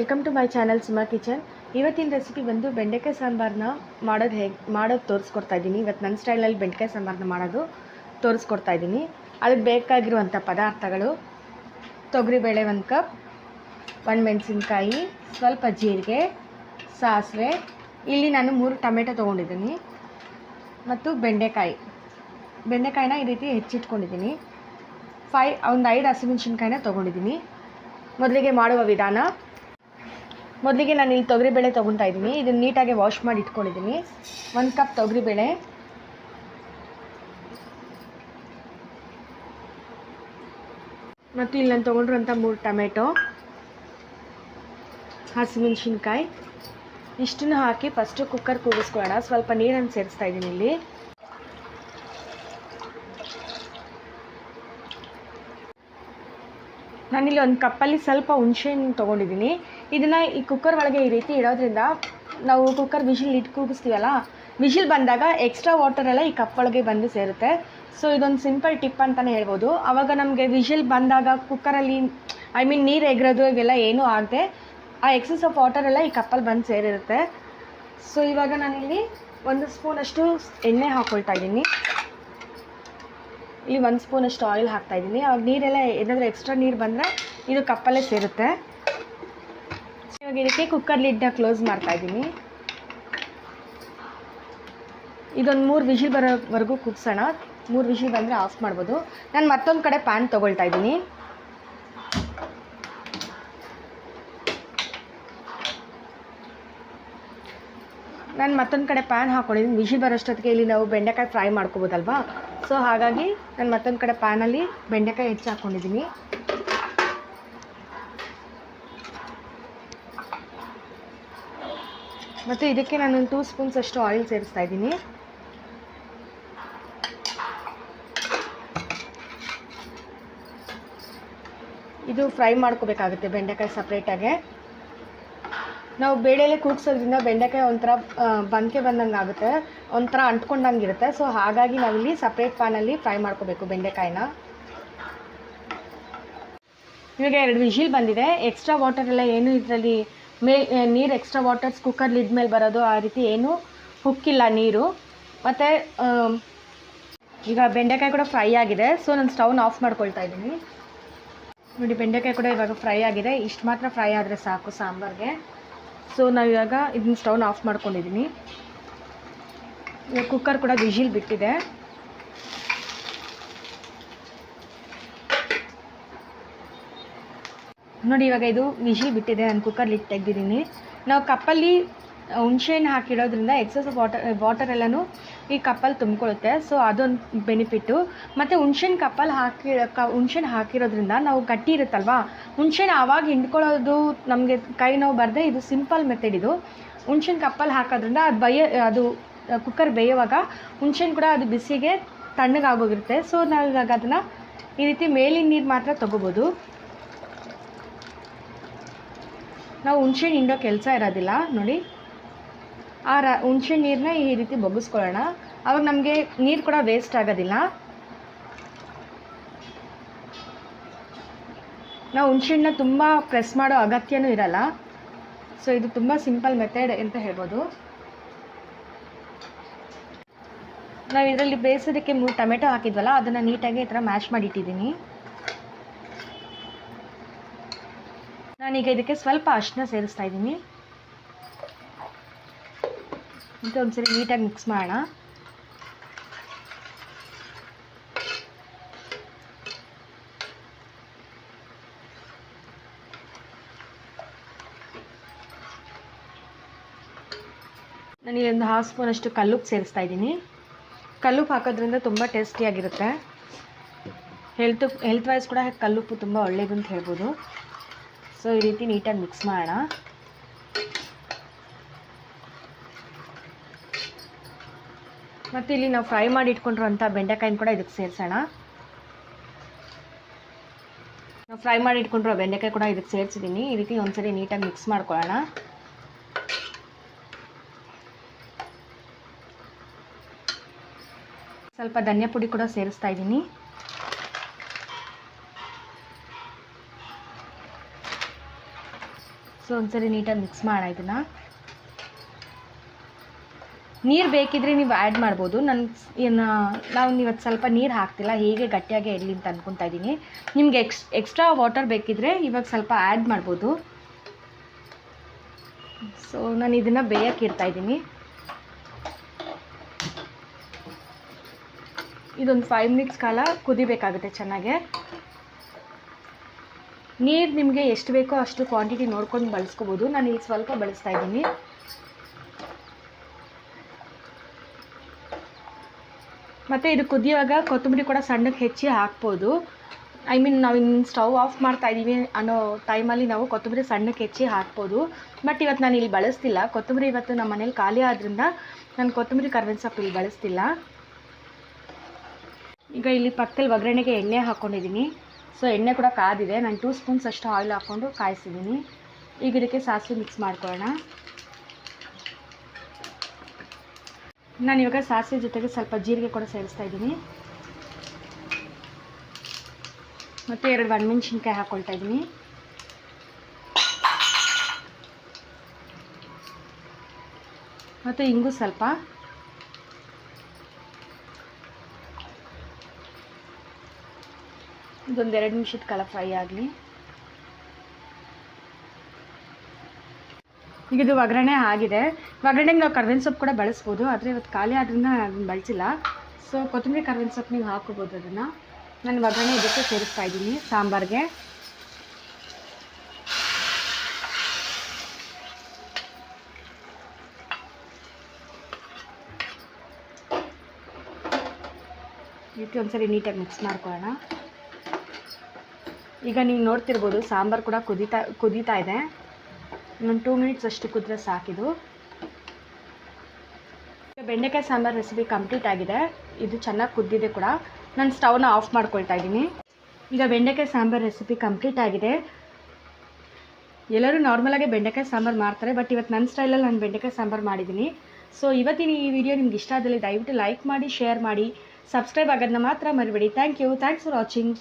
Welcome to my channel Suma kitchen. ಇವತ್ತಿನ recipe ಬಂದು ಬೆಂಡೆಕಾಯಿ ಸಾಂಬಾರನ್ನ ಮಾಡೋದು ತೋರಿಸ್ಕೊಡ್ತಾ ಇದ್ದೀನಿ. ಇವತ್ತು ನನ್ನ ಸ್ಟೈಲಲ್ಲಿ ಬೆಂಡೆಕಾಯಿ ಸಾಂಬಾರನ್ನ ಮಾಡೋದು ತೋರಿಸ್ಕೊಡ್ತಾ ಇದ್ದೀನಿ. ಅದಕ್ಕೆ ಬೇಕಾಗಿರುವಂಥ ಪದಾರ್ಥಗಳು: ತೊಗರಿಬೇಳೆ 1 ಕಪ್, ಮೆಣಸಿನ್ಕಾಯಿ, ಸ್ವಲ್ಪ ಜೀರಿಗೆ, ಸಾಸಿವೆ, ಇಲ್ಲಿ ನಾನು 3 ಟೊಮೆಟೊ ತೊಗೊಂಡಿದ್ದೀನಿ, ಮತ್ತು ಬೆಂಡೆಕಾಯಿನ ಈ ರೀತಿ ಹೆಚ್ಚಿಟ್ಕೊಂಡಿದ್ದೀನಿ. ಒಂದು 5 ಹಸಿಮೆಣಸಿನ್ಕಾಯಿನ ತೊಗೊಂಡಿದ್ದೀನಿ. ಮೊದಲಿಗೆ ಮಾಡುವ ವಿಧಾನ: ಮೊದಲಿಗೆ ನಾನು ಇಲ್ಲಿ ತೊಗರಿಬೇಳೆ ತೊಗೊತಾ ಇದ್ದೀನಿ. ಇದನ್ನು ನೀಟಾಗಿ ವಾಶ್ ಮಾಡಿ ಇಟ್ಕೊಂಡಿದ್ದೀನಿ. 1 ಕಪ್ ತೊಗರಿಬೇಳೆ, ಮತ್ತು ಇಲ್ಲಿ ನಾನು ತೊಗೊಂಡಿರುವಂಥ 3 ಟೊಮೆಟೊ, ಹಸಿಮೆಣಸಿನ್ಕಾಯಿ, ಇಷ್ಟನ್ನು ಹಾಕಿ ಫಸ್ಟು ಕುಕ್ಕರ್ ಕೂಗಿಸ್ಕೊಳ್ಳೋಣ. ಸ್ವಲ್ಪ ನೀರನ್ನು ಸೇರಿಸ್ತಾ ಇದ್ದೀನಿ. ಇಲ್ಲಿ ನಾನಿಲ್ಲಿ 1 ಕಪ್ಪಲ್ಲಿ ಸ್ವಲ್ಪ ಹುಣಸೆಹಣ್ಣು ತೊಗೊಂಡಿದ್ದೀನಿ. ಇದನ್ನು ಈ ಕುಕ್ಕರ್ ಒಳಗೆ ಈ ರೀತಿ ಇಡೋದ್ರಿಂದ ನಾವು ಕುಕ್ಕರ್ ವಿಷಿಲ್ ಇಟ್ಟು ಕೂಗಿಸ್ತೀವಲ್ಲ, ವಿಷಿಲ್ ಬಂದಾಗ ಎಕ್ಸ್ಟ್ರಾ ವಾಟರೆಲ್ಲ ಈ ಕಪ್ ಒಳಗೆ ಬಂದು ಸೇರುತ್ತೆ. ಸೊ ಇದೊಂದು ಸಿಂಪಲ್ ಟಿಪ್ ಅಂತಲೇ ಹೇಳ್ಬೋದು. ಆವಾಗ ನಮಗೆ ವಿಷಿಲ್ ಬಂದಾಗ ಕುಕ್ಕರಲ್ಲಿ ನೀರು ಎಗರೋದು ಇವೆಲ್ಲ ಏನೂ ಆಗದೆ ಆ ಎಕ್ಸಸ್ ಆಫ್ ವಾಟರೆಲ್ಲ ಈ ಕಪ್ಪಲ್ಲಿ ಬಂದು ಸೇರಿರುತ್ತೆ. ಸೊ ಇವಾಗ ನಾನಿಲ್ಲಿ 1 ಸ್ಪೂನಷ್ಟು ಎಣ್ಣೆ ಹಾಕ್ಕೊಳ್ತಾ ಇದ್ದೀನಿ. ಇಲ್ಲಿ 1 ಸ್ಪೂನಷ್ಟು ಆಯಿಲ್ ಹಾಕ್ತಾಯಿದ್ದೀನಿ. ಆವಾಗ ನೀರೆಲ್ಲ ಏನಾದರೂ ಎಕ್ಸ್ಟ್ರಾ ನೀರು ಬಂದರೆ ಇದು ಕಪ್ಪಲ್ಲೇ ಸೇರುತ್ತೆ. ಇವಾಗ ಇದಕ್ಕೆ ಕುಕ್ಕರ್ ಲಿಡ್ನ ಕ್ಲೋಸ್ ಮಾಡ್ತಾಯಿದ್ದೀನಿ. ಇದೊಂದು 3 ವಿಷಿಲ್ ಬರೋವರೆಗೂ ಕುಗ್ಸೋಣ. 3 ವಿಷಿಲ್ ಬಂದರೆ ಆಫ್ ಮಾಡ್ಬೋದು. ನಾನು ಮತ್ತೊಂದು ಕಡೆ ಪ್ಯಾನ್ ತೊಗೊಳ್ತಾ ಇದ್ದೀನಿ. ಹಾಕ್ಕೊಂಡಿದ್ದೀನಿ. ವಿಷಿಲ್ ಬರೋಷ್ಟೊತ್ತಿಗೆ ಇಲ್ಲಿ ನಾವು ಬೆಂಡೆಕಾಯಿ ಫ್ರೈ ಮಾಡ್ಕೋಬೋದಲ್ವಾ. ಸೊ ಹಾಗಾಗಿ ನಾನು ಮತ್ತೊಂದು ಕಡೆ ಪ್ಯಾನಲ್ಲಿ ಬೆಂಡೆಕಾಯಿ ಹೆಚ್ಚಿ ಹಾಕ್ಕೊಂಡಿದ್ದೀನಿ. ಮತ್ತು ಇದಕ್ಕೆ ನಾನು 2 ಸ್ಪೂನ್ಸ್ ಅಷ್ಟು ಆಯಿಲ್ ಸೇರಿಸ್ತಾ ಇದ್ದೀನಿ. ಇದು ಫ್ರೈ ಮಾಡ್ಕೋಬೇಕಾಗುತ್ತೆ ಬೆಂಡೆಕಾಯಿ ಸಪ್ರೇಟಾಗೆ. ನಾವು ಬೇಳೆಲೆ ಕೂಗ್ಸೋದ್ರಿಂದ ಬೆಂಡೆಕಾಯಿ ಒಂಥರ ಬಂಕೆ ಬಂದಂಗೆ ಆಗುತ್ತೆ, ಒಂಥರ ಅಂಟ್ಕೊಂಡಂಗೆ ಇರುತ್ತೆ. ಸೊ ಹಾಗಾಗಿ ನಾವಿಲ್ಲಿ ಸಪ್ರೇಟ್ ಪ್ಯಾನಲ್ಲಿ ಫ್ರೈ ಮಾಡ್ಕೋಬೇಕು ಬೆಂಡೆಕಾಯಿನ. ಇವಾಗ 2 ವಿಷಿಲ್ ಬಂದಿದೆ. ಎಕ್ಸ್ಟ್ರಾ ವಾಟರ್ ಎಲ್ಲ ಏನು ಇದರಲ್ಲಿ ನೀರು ಎಕ್ಸ್ಟ್ರಾ ವಾಟರ್ಸ್ ಕುಕ್ಕರ್ ಲಿಡ್ ಮೇಲೆ ಬರೋದು ಆ ರೀತಿ ಏನೂ ಹುಕ್ಕಿಲ್ಲ ನೀರು. ಮತ್ತು ಈಗ ಬೆಂಡೆಕಾಯಿ ಕೂಡ ಫ್ರೈ ಆಗಿದೆ. ಸೊ ನಾನು ಸ್ಟವ್ನ ಆಫ್ ಮಾಡ್ಕೊಳ್ತಾ ಇದ್ದೀನಿ. ನೋಡಿ, ಬೆಂಡೆಕಾಯಿ ಕೂಡ ಇವಾಗ ಫ್ರೈ ಆಗಿದೆ. ಇಷ್ಟು ಮಾತ್ರ ಫ್ರೈ ಆದರೆ ಸಾಕು ಸಾಂಬಾರಿಗೆ. ಸೊ ನಾವಿವಾಗ ಇದನ್ನ ಸ್ಟವ್ನ ಆಫ್ ಮಾಡ್ಕೊಂಡಿದ್ದೀನಿ. ಇವಾಗ ಕುಕ್ಕರ್ ಕೂಡ ವಿಷಿಲ್ ಬಿಟ್ಟಿದೆ. ನೋಡಿ, ಇವಾಗ ಇದು ವಿಷಿಲ್ ಬಿಟ್ಟಿದೆ. ನಾನು ಕುಕ್ಕರ್ ಲಿಡ್ ತೆಗೆದಿದ್ದೀನಿ. ನಾವು ಕಪ್ಪಲ್ಲಿ ಹುಣಸೆಹಣ್ಣು ಹಾಕಿಡೋದ್ರಿಂದ ಎಕ್ಸಸ್ ವಾಟರ್ ಎಲ್ಲನೂ ಈ ಕಪ್ಪಲ್ಲಿ ತುಂಬಿಕೊಳ್ಳುತ್ತೆ. ಸೊ ಅದೊಂದು ಬೆನಿಫಿಟ್ಟು. ಮತ್ತು ಹುಣಸೆಹಣ್ಣು ಹಾಕಿರೋದ್ರಿಂದ ನಾವು ಗಟ್ಟಿ ಇರುತ್ತಲ್ವ, ಹುಣಸೆಹಣ್ಣು ಆವಾಗ ಹಿಂಡ್ಕೊಳ್ಳೋದು ನಮಗೆ ಕೈ ನೋವು ಬರದೆ ಇದು ಸಿಂಪಲ್ ಮೆಥಡ್. ಇದು ಹುಣಸೆಹಣ್ಣು ಕಪ್ಪಲ್ಲಿ ಹಾಕೋದ್ರಿಂದ ಅದು ಕುಕ್ಕರ್ ಬೇಯುವಾಗ ಹುಣಸೆಹಣ್ಣು ಕೂಡ ಅದು ಬಿಸಿಗೆ ತಣ್ಣಗಾಗೋಗಿರುತ್ತೆ. ಸೊ ನಾವು ಇವಾಗ ಅದನ್ನು ಈ ರೀತಿ ಮೇಲಿನ ನೀರು ಮಾತ್ರ ತೊಗೋಬೋದು. ನಾವು ಹುಣಸೆಹಣ್ಣು ಹಿಂಡೋ ಕೆಲಸ ಇರೋದಿಲ್ಲ. ನೋಡಿ, ಆ ಹುಣಸೆ ನೀರನ್ನ ಈ ರೀತಿ ಬಗ್ಗಿಸ್ಕೊಳ್ಳೋಣ. ಆವಾಗ ನಮಗೆ ನೀರು ಕೂಡ ವೇಸ್ಟ್ ಆಗೋದಿಲ್ಲ. ನಾವು ಹುಣಸೆಹಣ್ಣನ್ನ ತುಂಬ ಪ್ರೆಸ್ ಮಾಡೋ ಅಗತ್ಯನೂ ಇರಲ್ಲ. ಸೊ ಇದು ತುಂಬ ಸಿಂಪಲ್ ಮೆಥಡ್ ಅಂತ ಹೇಳ್ಬೋದು. ನಾವು ಇದರಲ್ಲಿ ಬೇಯಿಸೋದಕ್ಕೆ 3 ಟೊಮೆಟೊ ಹಾಕಿದ್ವಲ್ಲ, ಅದನ್ನು ನೀಟಾಗಿ ಈ ಥರ ಮ್ಯಾಶ್ ಮಾಡಿಟ್ಟಿದ್ದೀನಿ. ನಾನೀಗ ಇದಕ್ಕೆ ಸ್ವಲ್ಪ ಅರಿಶಿನ ಸೇರಿಸ್ತಾ ಇದ್ದೀನಿ. ಮತ್ತು ಒಂದ್ಸರಿ ನೀಟಾಗಿ ಮಿಕ್ಸ್ ಮಾಡೋಣ. ನನಗೆ ಒಂದು 1/2 ಸ್ಪೂನಷ್ಟು ಕಲ್ಲುಪ್ಪು ಸೇರಿಸ್ತಾ ಇದ್ದೀನಿ. ಕಲ್ಲುಪ್ಪು ಹಾಕೋದ್ರಿಂದ ತುಂಬ ಟೇಸ್ಟಿಯಾಗಿರುತ್ತೆ. ಹೆಲ್ತ್ ವೈಸ್ ಕೂಡ ಕಲ್ಲುಪ್ಪು ತುಂಬ ಒಳ್ಳೆಯದು ಅಂತ ಹೇಳ್ಬೋದು. ಸೊ ಈ ರೀತಿ ನೀಟಾಗಿ ಮಿಕ್ಸ್ ಮಾಡೋಣ. ಮತ್ತು ಇಲ್ಲಿ ನಾವು ಫ್ರೈ ಮಾಡಿ ಇಟ್ಕೊಂಡಿರುವಂಥ ಬೆಂಡೆಕಾಯಿನ ಕೂಡ ಇದಕ್ಕೆ ಸೇರಿಸೋಣ. ಸೇರಿಸಿದ್ದೀನಿ. ಈ ರೀತಿ ಒಂದ್ಸರಿ ನೀಟಾಗಿ ಮಿಕ್ಸ್ ಮಾಡ್ಕೊಳ್ಳೋಣ. ಸ್ವಲ್ಪ ಧನಿಯಾ ಪುಡಿ ಕೂಡ ಸೇರಿಸ್ತಾ ಇದ್ದೀನಿ. ಸೊ ಒಂದ್ಸರಿ ನೀಟಾಗಿ ಮಿಕ್ಸ್ ಮಾಡೋಣ ಇದನ್ನು. ನೀರು ಬೇಕಿದ್ರೆ ನೀವು ಆ್ಯಡ್ ಮಾಡ್ಬೋದು. ನಾವು ಇವತ್ತು ಸ್ವಲ್ಪ ನೀರು ಹಾಕ್ತಿಲ್ಲ, ಹೀಗೆ ಗಟ್ಟಿಯಾಗಿ ಇರಲಿ ಅಂತ ಅಂದ್ಕೊತಾ ಇದ್ದೀನಿ. ನಿಮ್ಗೆ ಎಕ್ಸ್ಟ್ರಾ ವಾಟರ್ ಬೇಕಿದ್ರೆ ಇವಾಗ ಸ್ವಲ್ಪ ಆ್ಯಡ್ ಮಾಡ್ಬೋದು. ಸೊ ನಾನು ಇದನ್ನು ಬೇಯಕ್ಕೆ ಇಡ್ತಾಯಿದ್ದೀನಿ. ಇದೊಂದು 5 ಮಿನಿಟ್ಸ್ ಕಾಲ ಕುದಿಬೇಕಾಗುತ್ತೆ ಚೆನ್ನಾಗೆ. ನೀರು ನಿಮಗೆ ಎಷ್ಟು ಬೇಕೋ ಅಷ್ಟು ಕ್ವಾಂಟಿಟಿ ನೋಡ್ಕೊಂಡು ಬಳಸ್ಕೋಬೋದು. ನಾನು ಇಲ್ಲಿ ಸ್ವಲ್ಪ ಬಳಸ್ತಾ ಇದ್ದೀನಿ. ಮತ್ತು ಇದು ಕುದಿಯುವಾಗ ಕೊತ್ತಂಬರಿ ಕೂಡ ಸಣ್ಣಕ್ಕೆ ಹೆಚ್ಚಿ ಹಾಕ್ಬೋದು. ನಾವು ಇನ್ನು ಸ್ಟವ್ ಆಫ್ ಮಾಡ್ತಾ ಇದ್ದೀವಿ ಅನ್ನೋ ಟೈಮಲ್ಲಿ ನಾವು ಕೊತ್ತಂಬರಿ ಸಣ್ಣಕ್ಕೆ ಹೆಚ್ಚಿ ಹಾಕ್ಬೋದು. ಬಟ್ ಇವತ್ತು ನಾನು ಇಲ್ಲಿ ಬಳಸ್ತಿಲ್ಲ ಕೊತ್ತಂಬರಿ. ಇವತ್ತು ನಮ್ಮ ಮನೇಲಿ ಖಾಲಿ ಆದ್ದರಿಂದ ನಾನು ಕೊತ್ತಂಬರಿ ಕರ್ಬೇವಿನ ಸೊಪ್ಪು ಇಲ್ಲಿ ಬಳಸ್ತಿಲ್ಲ. ಈಗ ಇಲ್ಲಿ ಪಕ್ಕದಲ್ಲಿ ಒಗ್ಗರಣೆಗೆ ಎಣ್ಣೆ ಹಾಕ್ಕೊಂಡಿದ್ದೀನಿ. ಸೊ ಎಣ್ಣೆ ಕೂಡ ಕಾದಿದೆ. ನಾನು 2 ಸ್ಪೂನ್ಸ್ ಅಷ್ಟು ಆಯಿಲ್ ಹಾಕ್ಕೊಂಡು ಕಾಯಿಸಿದ್ದೀನಿ. ಈಗ ಇದಕ್ಕೆ ಸಾಸಿವೆ ಮಿಕ್ಸ್ ಮಾಡ್ಕೊಳ್ಳೋಣ. ನಾನು ಇವಾಗ ಸಾಸಿವೆ ಜೊತೆಗೆ ಸ್ವಲ್ಪ ಜೀರಿಗೆ ಕೂಡ ಸೇರಿಸ್ತಾ ಇದ್ದೀನಿ. ಮತ್ತು 2 ಒಣಮೆಣಸಿನ್ಕಾಯಿ ಹಾಕ್ಕೊಳ್ತಾ ಇದ್ದೀನಿ. ಮತ್ತು ಇಂಗು ಸ್ವಲ್ಪ. ಇದೊಂದು 2 ನಿಮಿಷದ ಕಾಲ ಫ್ರೈ ಆಗಲಿ. ಈಗ ಇದು ಒಗ್ಗರಣೆ ಆಗಿದೆ. ಒಗ್ಗರಣೆಗೆ ನಾವು ಕರ್ಬೇವಿನ ಸೊಪ್ಪು ಕೂಡ ಬಳಸ್ಬೋದು, ಆದರೆ ಇವತ್ತು ಖಾಲಿ ಆದ್ದರಿಂದ ಅದನ್ನು ಬಳಸಿಲ್ಲ. ಸೊ ಕೊತ್ತಂಬರಿ ಕರ್ಬೇವಿನ ಸೊಪ್ಪು ನೀವು ಹಾಕ್ಕೋಬೋದು. ಅದನ್ನು ನಾನು ಒಗ್ಗರಣೆ ಇದಕ್ಕೆ ಸೇರಿಸ್ತಾ ಇದ್ದೀನಿ ಸಾಂಬಾರಿಗೆ. ಇದಕ್ಕೆ ಒಂದ್ಸರಿ ನೀಟಾಗಿ ಮಿಕ್ಸ್ ಮಾಡ್ಕೊಳ್ಳೋಣ. ಈಗ ನೀವು ನೋಡ್ತಿರ್ಬೋದು ಸಾಂಬಾರು ಕೂಡ ಕುದೀತಾ ಇದೆ. ಇನ್ನೊಂದು 2 ಮಿನಿಟ್ಸ್ ಅಷ್ಟು ಕುದ್ರೆ ಸಾಕಿದು. ಬೆಂಡೆಕಾಯಿ ಸಾಂಬಾರು ರೆಸಿಪಿ ಕಂಪ್ಲೀಟ್ ಆಗಿದೆ. ಇದು ಚೆನ್ನಾಗಿ ಕುದ್ದಿದೆ ಕೂಡ. ನಾನು ಸ್ಟವ್ನ ಆಫ್ ಮಾಡ್ಕೊಳ್ತಾ ಇದ್ದೀನಿ. ಈಗ ಬೆಂಡೆಕಾಯಿ ಸಾಂಬಾರು ರೆಸಿಪಿ ಕಂಪ್ಲೀಟ್ ಆಗಿದೆ. ಎಲ್ಲರೂ ನಾರ್ಮಲಾಗಿ ಬೆಂಡೆಕಾಯಿ ಸಾಂಬಾರು ಮಾಡ್ತಾರೆ, ಬಟ್ ಇವತ್ತು ನನ್ನ ಸ್ಟೈಲಲ್ಲಿ ನಾನು ಬೆಂಡೆಕಾಯಿ ಸಾಂಬಾರು ಮಾಡಿದ್ದೀನಿ. ಸೊ ಇವತ್ತಿನ ಈ ವಿಡಿಯೋ ನಿಮ್ಗೆ ಇಷ್ಟ ಆದಲ್ಲಿ ದಯವಿಟ್ಟು ಲೈಕ್ ಮಾಡಿ, ಶೇರ್ ಮಾಡಿ, ಸಬ್ಸ್ಕ್ರೈಬ್ ಆಗೋದನ್ನ ಮಾತ್ರ ಮರಿಬೇಡಿ. Thanks for watching.